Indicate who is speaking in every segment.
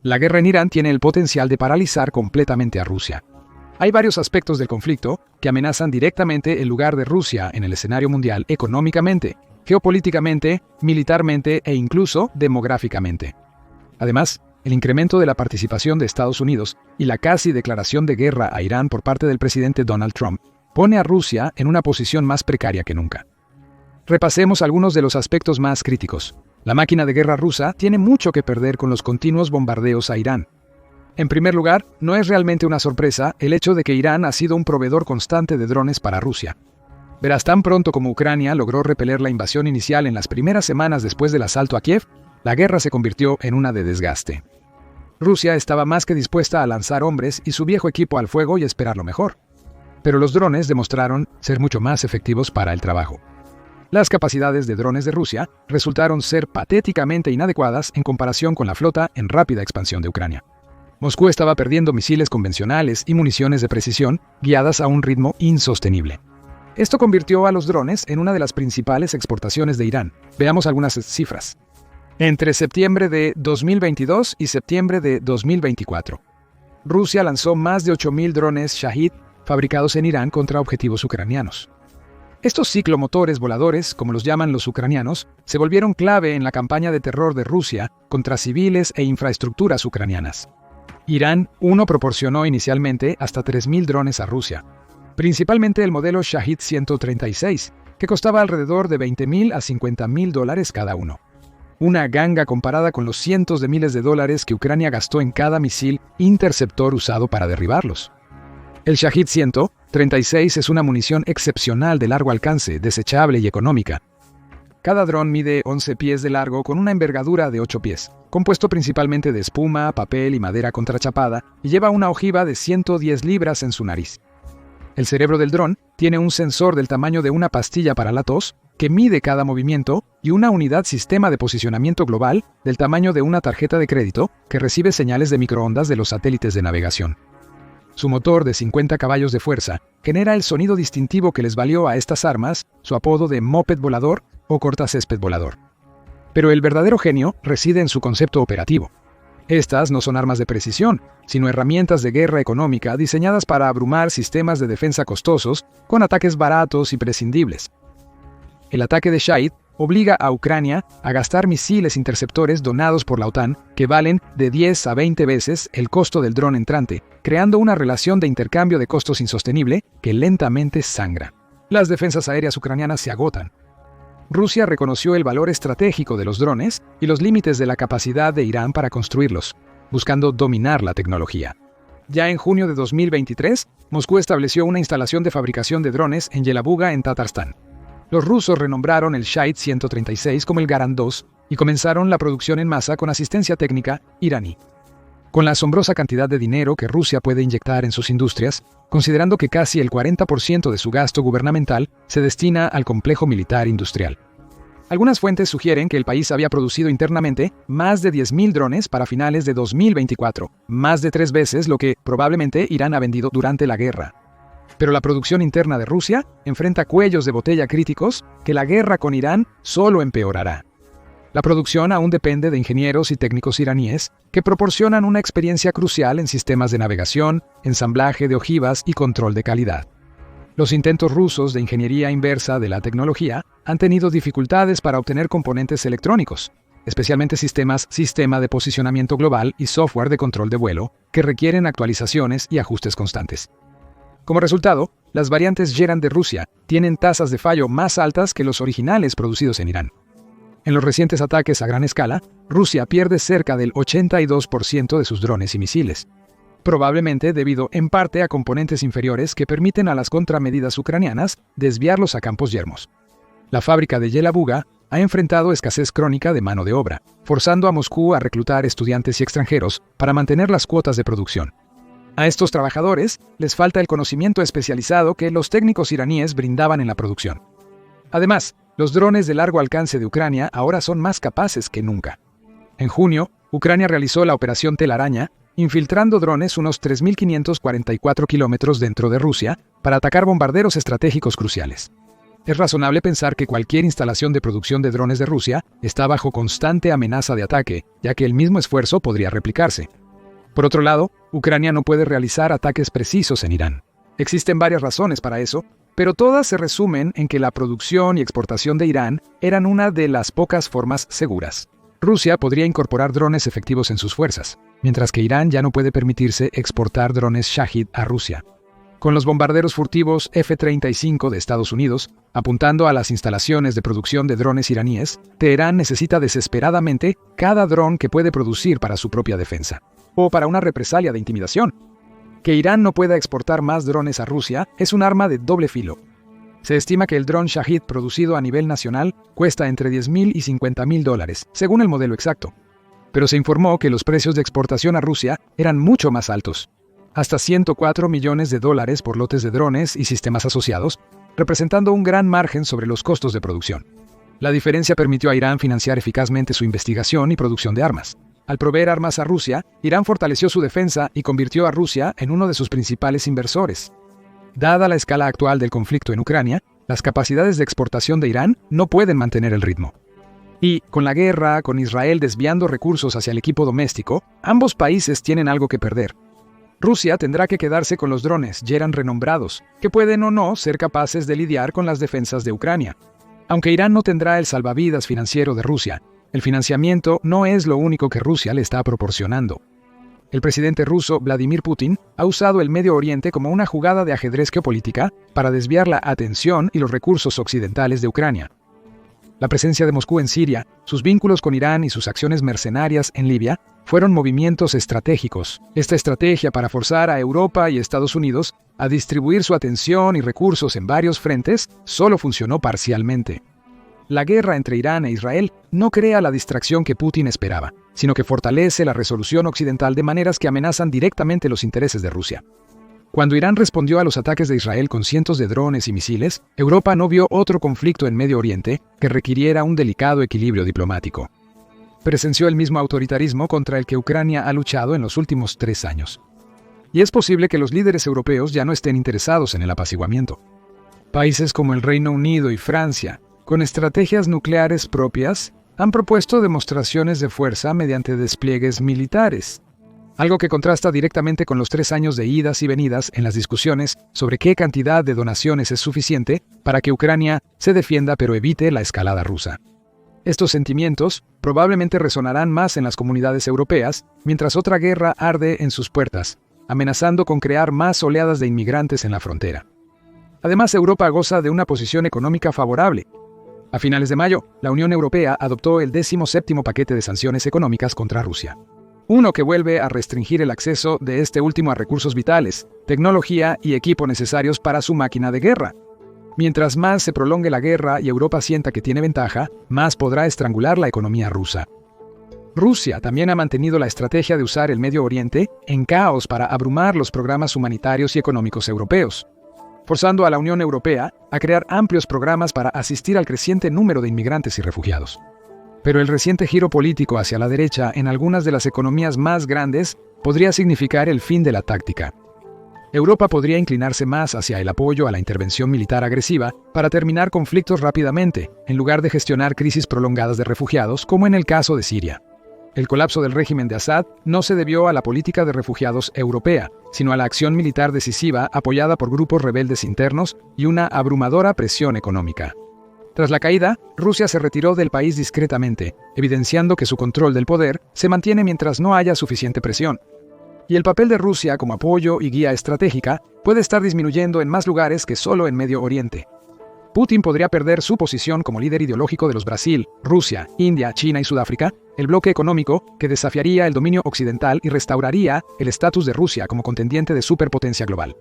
Speaker 1: La guerra en Irán tiene el potencial de paralizar completamente a Rusia. Hay varios aspectos del conflicto que amenazan directamente el lugar de Rusia en el escenario mundial económicamente, geopolíticamente, militarmente e incluso demográficamente. Además, el incremento de la participación de Estados Unidos y la casi declaración de guerra a Irán por parte del presidente Donald Trump pone a Rusia en una posición más precaria que nunca. Repasemos algunos de los aspectos más críticos. La máquina de guerra rusa tiene mucho que perder con los continuos bombardeos a Irán. En primer lugar, no es realmente una sorpresa el hecho de que Irán ha sido un proveedor constante de drones para Rusia. Verás, tan pronto como Ucrania logró repeler la invasión inicial en las primeras semanas después del asalto a Kiev, la guerra se convirtió en una de desgaste. Rusia estaba más que dispuesta a lanzar hombres y su viejo equipo al fuego y esperar lo mejor. Pero los drones demostraron ser mucho más efectivos para el trabajo. Las capacidades de drones de Rusia resultaron ser patéticamente inadecuadas en comparación con la flota en rápida expansión de Ucrania. Moscú estaba perdiendo misiles convencionales y municiones de precisión guiadas a un ritmo insostenible. Esto convirtió a los drones en una de las principales exportaciones de Irán. Veamos algunas cifras. Entre septiembre de 2022 y septiembre de 2024, Rusia lanzó más de 8.000 drones Shahid fabricados en Irán contra objetivos ucranianos. Estos ciclomotores voladores, como los llaman los ucranianos, se volvieron clave en la campaña de terror de Rusia contra civiles e infraestructuras ucranianas. Irán proporcionó inicialmente hasta 3.000 drones a Rusia, principalmente el modelo Shahid 136, que costaba alrededor de $20,000 a $50,000 cada uno. Una ganga comparada con los cientos de miles de dólares que Ucrania gastó en cada misil interceptor usado para derribarlos. El Shahid 136 es una munición excepcional de largo alcance, desechable y económica. Cada dron mide 11 pies de largo con una envergadura de 8 pies, compuesto principalmente de espuma, papel y madera contrachapada, y lleva una ojiva de 110 libras en su nariz. El cerebro del dron tiene un sensor del tamaño de una pastilla para la tos, que mide cada movimiento, y una unidad sistema de posicionamiento global del tamaño de una tarjeta de crédito que recibe señales de microondas de los satélites de navegación. Su motor de 50 caballos de fuerza genera el sonido distintivo que les valió a estas armas su apodo de moped volador o cortacésped volador. Pero el verdadero genio reside en su concepto operativo. Estas no son armas de precisión, sino herramientas de guerra económica diseñadas para abrumar sistemas de defensa costosos con ataques baratos y prescindibles. El ataque de Shahid obliga a Ucrania a gastar misiles interceptores donados por la OTAN que valen de 10 a 20 veces el costo del dron entrante, creando una relación de intercambio de costos insostenible que lentamente sangra. Las defensas aéreas ucranianas se agotan. Rusia reconoció el valor estratégico de los drones y los límites de la capacidad de Irán para construirlos, buscando dominar la tecnología. Ya en junio de 2023, Moscú estableció una instalación de fabricación de drones en Yelabuga, en Tatarstán. Los rusos renombraron el Shahid 136 como el Garand II y comenzaron la producción en masa con asistencia técnica iraní. Con la asombrosa cantidad de dinero que Rusia puede inyectar en sus industrias, considerando que casi el 40% de su gasto gubernamental se destina al complejo militar industrial. Algunas fuentes sugieren que el país había producido internamente más de 10.000 drones para finales de 2024, más de 3 veces lo que probablemente Irán ha vendido durante la guerra. Pero la producción interna de Rusia enfrenta cuellos de botella críticos que la guerra con Irán solo empeorará. La producción aún depende de ingenieros y técnicos iraníes que proporcionan una experiencia crucial en sistemas de navegación, ensamblaje de ojivas y control de calidad. Los intentos rusos de ingeniería inversa de la tecnología han tenido dificultades para obtener componentes electrónicos, especialmente sistema de posicionamiento global y software de control de vuelo, que requieren actualizaciones y ajustes constantes. Como resultado, las variantes Gerand de Rusia tienen tasas de fallo más altas que los originales producidos en Irán. En los recientes ataques a gran escala, Rusia pierde cerca del 82% de sus drones y misiles, probablemente debido en parte a componentes inferiores que permiten a las contramedidas ucranianas desviarlos a campos yermos. La fábrica de Yelabuga ha enfrentado escasez crónica de mano de obra, forzando a Moscú a reclutar estudiantes y extranjeros para mantener las cuotas de producción. A estos trabajadores les falta el conocimiento especializado que los técnicos iraníes brindaban en la producción. Además, los drones de largo alcance de Ucrania ahora son más capaces que nunca. En junio, Ucrania realizó la operación Telaraña, infiltrando drones unos 3.544 kilómetros dentro de Rusia para atacar bombarderos estratégicos cruciales. Es razonable pensar que cualquier instalación de producción de drones de Rusia está bajo constante amenaza de ataque, ya que el mismo esfuerzo podría replicarse. Por otro lado, Ucrania no puede realizar ataques precisos en Irán. Existen varias razones para eso, pero todas se resumen en que la producción y exportación de Irán eran una de las pocas formas seguras. Rusia podría incorporar drones efectivos en sus fuerzas, mientras que Irán ya no puede permitirse exportar drones Shahid a Rusia. Con los bombarderos furtivos F-35 de Estados Unidos apuntando a las instalaciones de producción de drones iraníes, Teherán necesita desesperadamente cada dron que puede producir para su propia defensa, o para una represalia de intimidación. Que Irán no pueda exportar más drones a Rusia es un arma de doble filo. Se estima que el dron Shahid producido a nivel nacional cuesta entre $10,000 y $50,000, según el modelo exacto. Pero se informó que los precios de exportación a Rusia eran mucho más altos. Hasta $104 millones por lotes de drones y sistemas asociados, representando un gran margen sobre los costos de producción. La diferencia permitió a Irán financiar eficazmente su investigación y producción de armas. Al proveer armas a Rusia, Irán fortaleció su defensa y convirtió a Rusia en uno de sus principales inversores. Dada la escala actual del conflicto en Ucrania, las capacidades de exportación de Irán no pueden mantener el ritmo. Y, con la guerra, con Israel desviando recursos hacia el equipo doméstico, ambos países tienen algo que perder. Rusia tendrá que quedarse con los drones Geran renombrados, que pueden o no ser capaces de lidiar con las defensas de Ucrania. Aunque Irán no tendrá el salvavidas financiero de Rusia, el financiamiento no es lo único que Rusia le está proporcionando. El presidente ruso Vladimir Putin ha usado el Medio Oriente como una jugada de ajedrez geopolítica para desviar la atención y los recursos occidentales de Ucrania. La presencia de Moscú en Siria, sus vínculos con Irán y sus acciones mercenarias en Libia fueron movimientos estratégicos. Esta estrategia para forzar a Europa y Estados Unidos a distribuir su atención y recursos en varios frentes solo funcionó parcialmente. La guerra entre Irán e Israel no crea la distracción que Putin esperaba, sino que fortalece la resolución occidental de maneras que amenazan directamente los intereses de Rusia. Cuando Irán respondió a los ataques de Israel con cientos de drones y misiles, Europa no vio otro conflicto en Medio Oriente que requiriera un delicado equilibrio diplomático. Presenció el mismo autoritarismo contra el que Ucrania ha luchado en los últimos 3 años. Y es posible que los líderes europeos ya no estén interesados en el apaciguamiento. Países como el Reino Unido y Francia, con estrategias nucleares propias, han propuesto demostraciones de fuerza mediante despliegues militares, algo que contrasta directamente con los 3 años de idas y venidas en las discusiones sobre qué cantidad de donaciones es suficiente para que Ucrania se defienda pero evite la escalada rusa. Estos sentimientos probablemente resonarán más en las comunidades europeas, mientras otra guerra arde en sus puertas, amenazando con crear más oleadas de inmigrantes en la frontera. Además, Europa goza de una posición económica favorable. A finales de mayo, la Unión Europea adoptó el 17º paquete de sanciones económicas contra Rusia. Uno que vuelve a restringir el acceso de este último a recursos vitales, tecnología y equipo necesarios para su máquina de guerra. Mientras más se prolongue la guerra y Europa sienta que tiene ventaja, más podrá estrangular la economía rusa. Rusia también ha mantenido la estrategia de usar el Medio Oriente en caos para abrumar los programas humanitarios y económicos europeos, forzando a la Unión Europea a crear amplios programas para asistir al creciente número de inmigrantes y refugiados. Pero el reciente giro político hacia la derecha en algunas de las economías más grandes podría significar el fin de la táctica. Europa podría inclinarse más hacia el apoyo a la intervención militar agresiva para terminar conflictos rápidamente, en lugar de gestionar crisis prolongadas de refugiados, como en el caso de Siria. El colapso del régimen de Assad no se debió a la política de refugiados europea, sino a la acción militar decisiva apoyada por grupos rebeldes internos y una abrumadora presión económica. Tras la caída, Rusia se retiró del país discretamente, evidenciando que su control del poder se mantiene mientras no haya suficiente presión. Y el papel de Rusia como apoyo y guía estratégica puede estar disminuyendo en más lugares que solo en Medio Oriente. Putin podría perder su posición como líder ideológico de los Brasil, Rusia, India, China y Sudáfrica, el bloque económico que desafiaría el dominio occidental y restauraría el estatus de Rusia como contendiente de superpotencia global.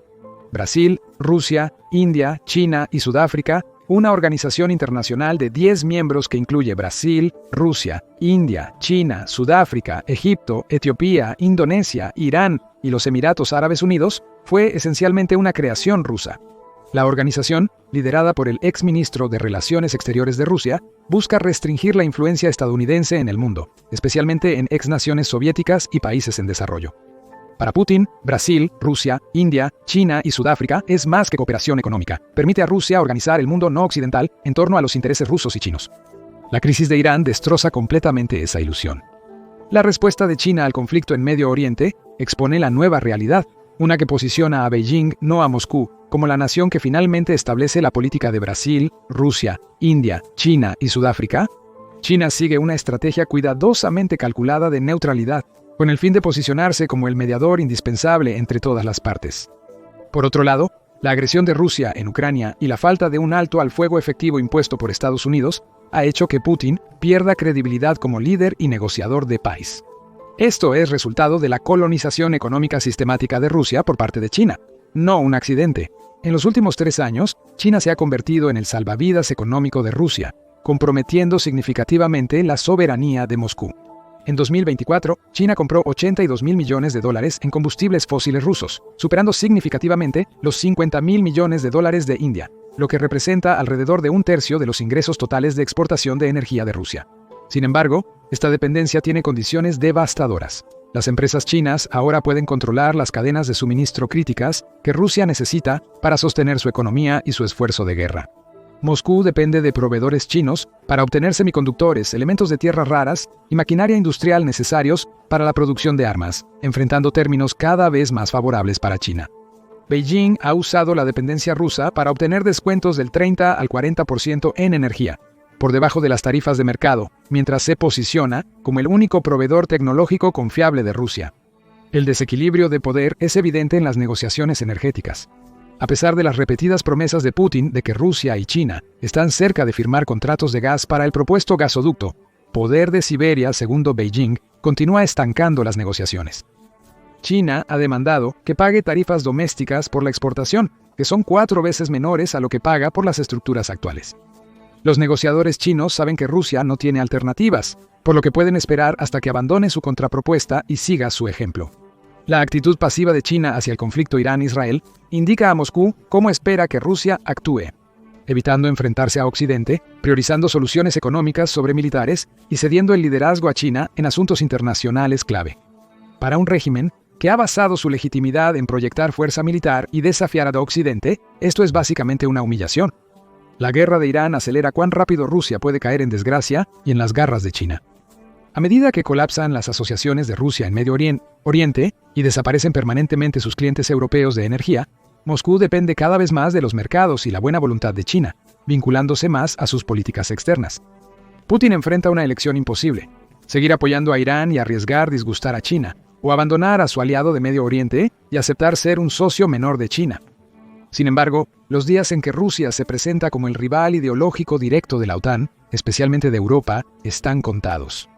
Speaker 1: Brasil, Rusia, India, China y Sudáfrica, una organización internacional de 10 miembros que incluye Brasil, Rusia, India, China, Sudáfrica, Egipto, Etiopía, Indonesia, Irán y los Emiratos Árabes Unidos, fue esencialmente una creación rusa. La organización, liderada por el exministro de Relaciones Exteriores de Rusia, busca restringir la influencia estadounidense en el mundo, especialmente en exnaciones soviéticas y países en desarrollo. Para Putin, Brasil, Rusia, India, China y Sudáfrica es más que cooperación económica. Permite a Rusia organizar el mundo no occidental en torno a los intereses rusos y chinos. La crisis de Irán destroza completamente esa ilusión. La respuesta de China al conflicto en Medio Oriente expone la nueva realidad, una que posiciona a Beijing, no a Moscú, como la nación que finalmente establece la política de Brasil, Rusia, India, China y Sudáfrica. China sigue una estrategia cuidadosamente calculada de neutralidad, con el fin de posicionarse como el mediador indispensable entre todas las partes. Por otro lado, la agresión de Rusia en Ucrania y la falta de un alto al fuego efectivo impuesto por Estados Unidos ha hecho que Putin pierda credibilidad como líder y negociador de paz. Esto es resultado de la colonización económica sistemática de Rusia por parte de China, no un accidente. En los últimos 3 años, China se ha convertido en el salvavidas económico de Rusia, comprometiendo significativamente la soberanía de Moscú. En 2024, China compró $82.000 millones en combustibles fósiles rusos, superando significativamente los $50.000 millones de India, lo que representa alrededor de 1/3 de los ingresos totales de exportación de energía de Rusia. Sin embargo, esta dependencia tiene condiciones devastadoras. Las empresas chinas ahora pueden controlar las cadenas de suministro críticas que Rusia necesita para sostener su economía y su esfuerzo de guerra. Moscú depende de proveedores chinos para obtener semiconductores, elementos de tierras raras y maquinaria industrial necesarios para la producción de armas, enfrentando términos cada vez más favorables para China. Beijing ha usado la dependencia rusa para obtener descuentos del 30 al 40% en energía, por debajo de las tarifas de mercado, mientras se posiciona como el único proveedor tecnológico confiable de Rusia. El desequilibrio de poder es evidente en las negociaciones energéticas. A pesar de las repetidas promesas de Putin de que Rusia y China están cerca de firmar contratos de gas para el propuesto gasoducto, Poder de Siberia, segundo Beijing, continúa estancando las negociaciones. China ha demandado que pague tarifas domésticas por la exportación, que son 4 veces menores a lo que paga por las estructuras actuales. Los negociadores chinos saben que Rusia no tiene alternativas, por lo que pueden esperar hasta que abandone su contrapropuesta y siga su ejemplo. La actitud pasiva de China hacia el conflicto Irán-Israel indica a Moscú cómo espera que Rusia actúe, evitando enfrentarse a Occidente, priorizando soluciones económicas sobre militares y cediendo el liderazgo a China en asuntos internacionales clave. Para un régimen que ha basado su legitimidad en proyectar fuerza militar y desafiar a Occidente, esto es básicamente una humillación. La guerra de Irán acelera cuán rápido Rusia puede caer en desgracia y en las garras de China. A medida que colapsan las asociaciones de Rusia en Medio Oriente y desaparecen permanentemente sus clientes europeos de energía, Moscú depende cada vez más de los mercados y la buena voluntad de China, vinculándose más a sus políticas externas. Putin enfrenta una elección imposible: seguir apoyando a Irán y arriesgar disgustar a China, o abandonar a su aliado de Medio Oriente y aceptar ser un socio menor de China. Sin embargo, los días en que Rusia se presenta como el rival ideológico directo de la OTAN, especialmente de Europa, están contados.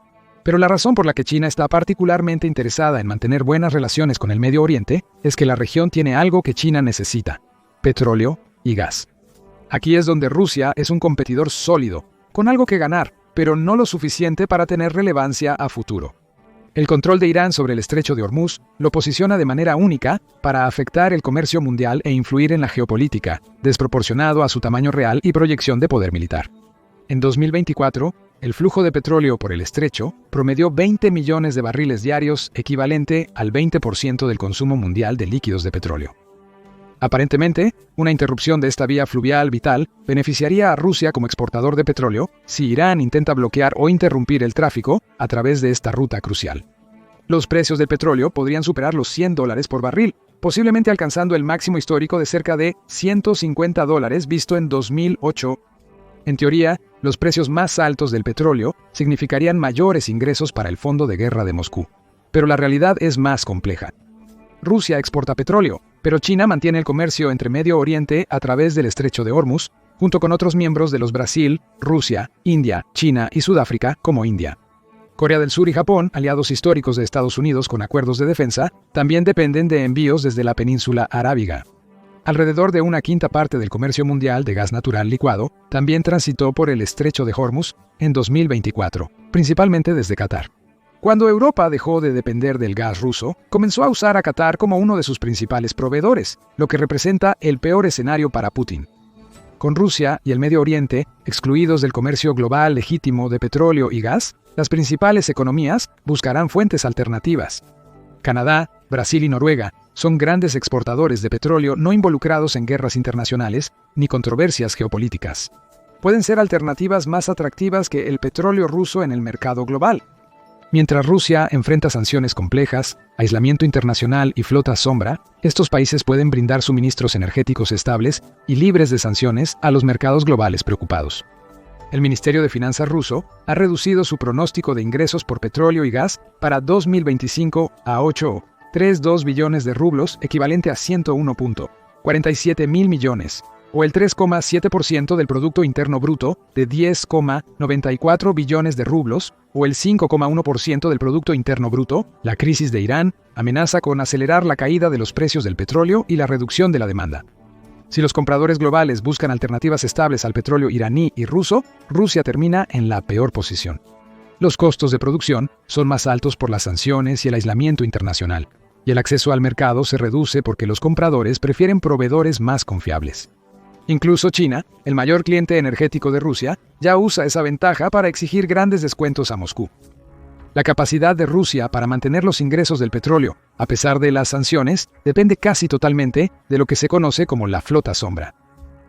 Speaker 1: Pero la razón por la que China está particularmente interesada en mantener buenas relaciones con el Medio Oriente es que la región tiene algo que China necesita: petróleo y gas. Aquí es donde Rusia es un competidor sólido, con algo que ganar, pero no lo suficiente para tener relevancia a futuro. El control de Irán sobre el estrecho de Hormuz lo posiciona de manera única para afectar el comercio mundial e influir en la geopolítica, desproporcionado a su tamaño real y proyección de poder militar. En 2024, el flujo de petróleo por el estrecho promedió 20 millones de barriles diarios, equivalente al 20% del consumo mundial de líquidos de petróleo. Aparentemente, una interrupción de esta vía fluvial vital beneficiaría a Rusia como exportador de petróleo si Irán intenta bloquear o interrumpir el tráfico a través de esta ruta crucial. Los precios del petróleo podrían superar los $100 por barril, posiblemente alcanzando el máximo histórico de cerca de $150 visto en 2008. En teoría, los precios más altos del petróleo significarían mayores ingresos para el Fondo de Guerra de Moscú. Pero la realidad es más compleja. Rusia exporta petróleo, pero China mantiene el comercio entre Medio Oriente a través del estrecho de Hormuz, junto con otros miembros de los Brasil, Rusia, India, China y Sudáfrica, como India. Corea del Sur y Japón, aliados históricos de Estados Unidos con acuerdos de defensa, también dependen de envíos desde la península arábiga. Alrededor de 1/5 parte del comercio mundial de gas natural licuado también transitó por el estrecho de Hormuz en 2024, principalmente desde Qatar. Cuando Europa dejó de depender del gas ruso, comenzó a usar a Qatar como uno de sus principales proveedores, lo que representa el peor escenario para Putin. Con Rusia y el Medio Oriente excluidos del comercio global legítimo de petróleo y gas, las principales economías buscarán fuentes alternativas. Canadá, Brasil y Noruega son grandes exportadores de petróleo no involucrados en guerras internacionales ni controversias geopolíticas. Pueden ser alternativas más atractivas que el petróleo ruso en el mercado global. Mientras Rusia enfrenta sanciones complejas, aislamiento internacional y flota sombra, estos países pueden brindar suministros energéticos estables y libres de sanciones a los mercados globales preocupados. El Ministerio de Finanzas ruso ha reducido su pronóstico de ingresos por petróleo y gas para 2025 a 8,32 billones de rublos, equivalente a 101.47 mil millones, o el 3,7% del Producto Interno Bruto de 10,94 billones de rublos, o el 5,1% del Producto Interno Bruto. La crisis de Irán amenaza con acelerar la caída de los precios del petróleo y la reducción de la demanda. Si los compradores globales buscan alternativas estables al petróleo iraní y ruso, Rusia termina en la peor posición. Los costos de producción son más altos por las sanciones y el aislamiento internacional, y el acceso al mercado se reduce porque los compradores prefieren proveedores más confiables. Incluso China, el mayor cliente energético de Rusia, ya usa esa ventaja para exigir grandes descuentos a Moscú. La capacidad de Rusia para mantener los ingresos del petróleo, a pesar de las sanciones, depende casi totalmente de lo que se conoce como la flota sombra.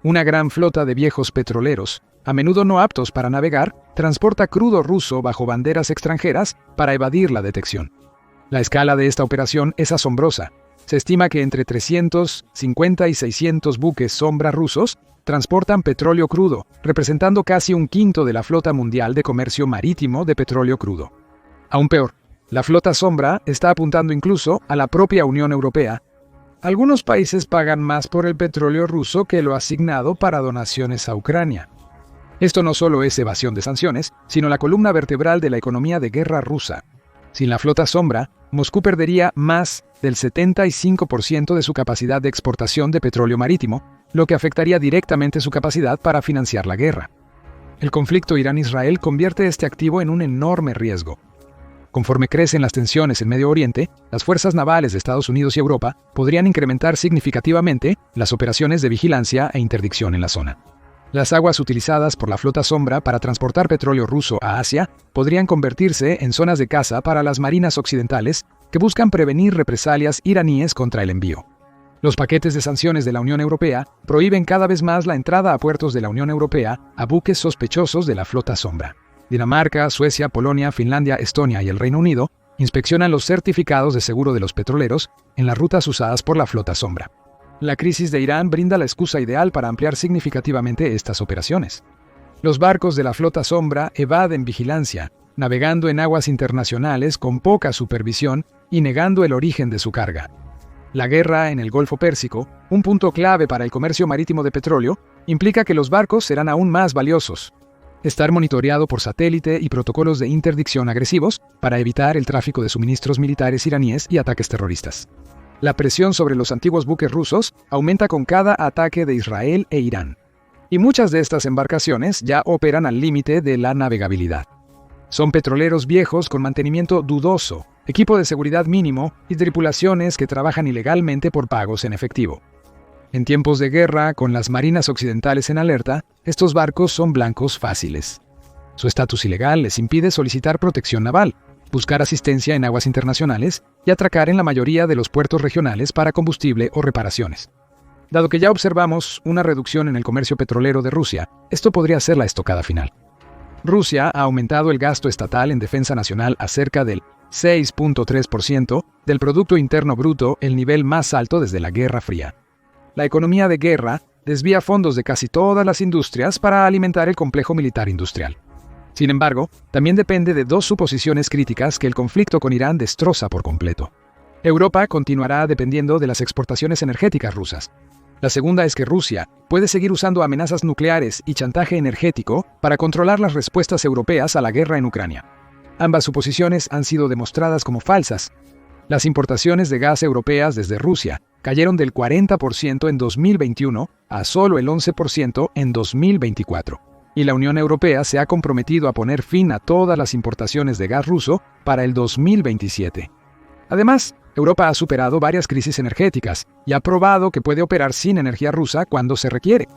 Speaker 1: Una gran flota de viejos petroleros, a menudo no aptos para navegar, transporta crudo ruso bajo banderas extranjeras para evadir la detección. La escala de esta operación es asombrosa. Se estima que entre 350 y 600 buques sombra rusos transportan petróleo crudo, representando casi un quinto de la flota mundial de comercio marítimo de petróleo crudo. Aún peor, la flota sombra está apuntando incluso a la propia Unión Europea. Algunos países pagan más por el petróleo ruso que lo asignado para donaciones a Ucrania. Esto no solo es evasión de sanciones, sino la columna vertebral de la economía de guerra rusa. Sin la flota sombra, Moscú perdería más del 75% de su capacidad de exportación de petróleo marítimo, lo que afectaría directamente su capacidad para financiar la guerra. El conflicto Irán-Israel convierte este activo en un enorme riesgo. Conforme crecen las tensiones en Medio Oriente, las fuerzas navales de Estados Unidos y Europa podrían incrementar significativamente las operaciones de vigilancia e interdicción en la zona. Las aguas utilizadas por la flota sombra para transportar petróleo ruso a Asia podrían convertirse en zonas de caza para las marinas occidentales que buscan prevenir represalias iraníes contra el envío. Los paquetes de sanciones de la Unión Europea prohíben cada vez más la entrada a puertos de la Unión Europea a buques sospechosos de la flota sombra. Dinamarca, Suecia, Polonia, Finlandia, Estonia y el Reino Unido inspeccionan los certificados de seguro de los petroleros en las rutas usadas por la flota sombra. La crisis de Irán brinda la excusa ideal para ampliar significativamente estas operaciones. Los barcos de la flota sombra evaden vigilancia, navegando en aguas internacionales con poca supervisión y negando el origen de su carga. La guerra en el Golfo Pérsico, un punto clave para el comercio marítimo de petróleo, implica que los barcos serán aún más valiosos. Estar monitoreado por satélite y protocolos de interdicción agresivos para evitar el tráfico de suministros militares iraníes y ataques terroristas. La presión sobre los antiguos buques rusos aumenta con cada ataque de Israel e Irán. Y muchas de estas embarcaciones ya operan al límite de la navegabilidad. Son petroleros viejos con mantenimiento dudoso, equipo de seguridad mínimo y tripulaciones que trabajan ilegalmente por pagos en efectivo. En tiempos de guerra, con las marinas occidentales en alerta, estos barcos son blancos fáciles. Su estatus ilegal les impide solicitar protección naval, buscar asistencia en aguas internacionales y atracar en la mayoría de los puertos regionales para combustible o reparaciones. Dado que ya observamos una reducción en el comercio petrolero de Rusia, esto podría ser la estocada final. Rusia ha aumentado el gasto estatal en defensa nacional a cerca del 6,3% del Producto Interno Bruto, el nivel más alto desde la Guerra Fría. La economía de guerra desvía fondos de casi todas las industrias para alimentar el complejo militar industrial. Sin embargo, también depende de dos suposiciones críticas que el conflicto con Irán destroza por completo. Europa continuará dependiendo de las exportaciones energéticas rusas. La segunda es que Rusia puede seguir usando amenazas nucleares y chantaje energético para controlar las respuestas europeas a la guerra en Ucrania. Ambas suposiciones han sido demostradas como falsas. Las importaciones de gas europeas desde Rusia cayeron del 40% en 2021 a solo el 11% en 2024. Y la Unión Europea se ha comprometido a poner fin a todas las importaciones de gas ruso para el 2027. Además, Europa ha superado varias crisis energéticas y ha probado que puede operar sin energía rusa cuando se requiere.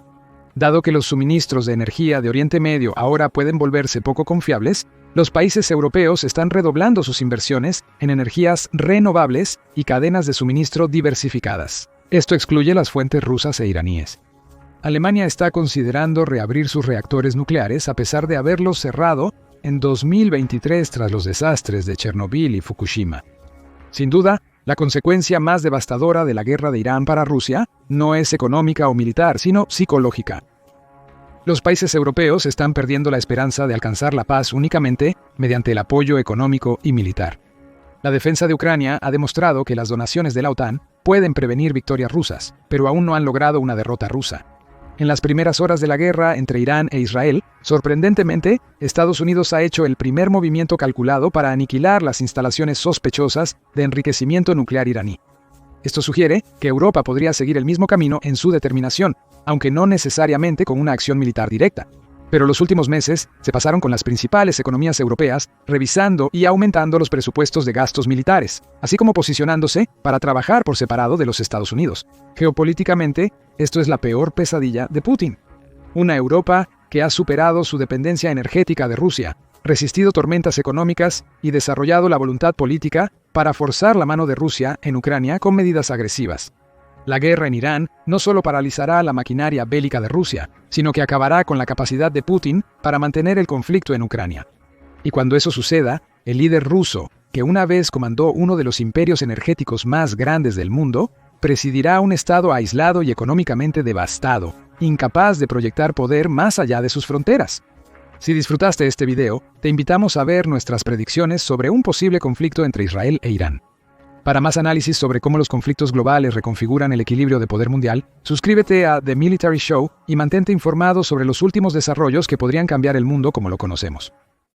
Speaker 1: Dado que los suministros de energía de Oriente Medio ahora pueden volverse poco confiables, los países europeos están redoblando sus inversiones en energías renovables y cadenas de suministro diversificadas. Esto excluye las fuentes rusas e iraníes. Alemania está considerando reabrir sus reactores nucleares a pesar de haberlos cerrado en 2023 tras los desastres de Chernobyl y Fukushima. Sin duda, la consecuencia más devastadora de la guerra de Irán para Rusia no es económica o militar, sino psicológica. Los países europeos están perdiendo la esperanza de alcanzar la paz únicamente mediante el apoyo económico y militar. La defensa de Ucrania ha demostrado que las donaciones de la OTAN pueden prevenir victorias rusas, pero aún no han logrado una derrota rusa. En las primeras horas de la guerra entre Irán e Israel, sorprendentemente, Estados Unidos ha hecho el primer movimiento calculado para aniquilar las instalaciones sospechosas de enriquecimiento nuclear iraní. Esto sugiere que Europa podría seguir el mismo camino en su determinación, aunque no necesariamente con una acción militar directa. Pero los últimos meses se pasaron con las principales economías europeas revisando y aumentando los presupuestos de gastos militares, así como posicionándose para trabajar por separado de los Estados Unidos. Geopolíticamente, esto es la peor pesadilla de Putin. Una Europa que ha superado su dependencia energética de Rusia, resistido tormentas económicas y desarrollado la voluntad política para forzar la mano de Rusia en Ucrania con medidas agresivas. La guerra en Irán no solo paralizará la maquinaria bélica de Rusia, sino que acabará con la capacidad de Putin para mantener el conflicto en Ucrania. Y cuando eso suceda, el líder ruso, que una vez comandó uno de los imperios energéticos más grandes del mundo, presidirá un estado aislado y económicamente devastado, incapaz de proyectar poder más allá de sus fronteras. Si disfrutaste este video, te invitamos a ver nuestras predicciones sobre un posible conflicto entre Israel e Irán. Para más análisis sobre cómo los conflictos globales reconfiguran el equilibrio de poder mundial, suscríbete a The Military Show y mantente informado sobre los últimos desarrollos que podrían cambiar el mundo como lo conocemos.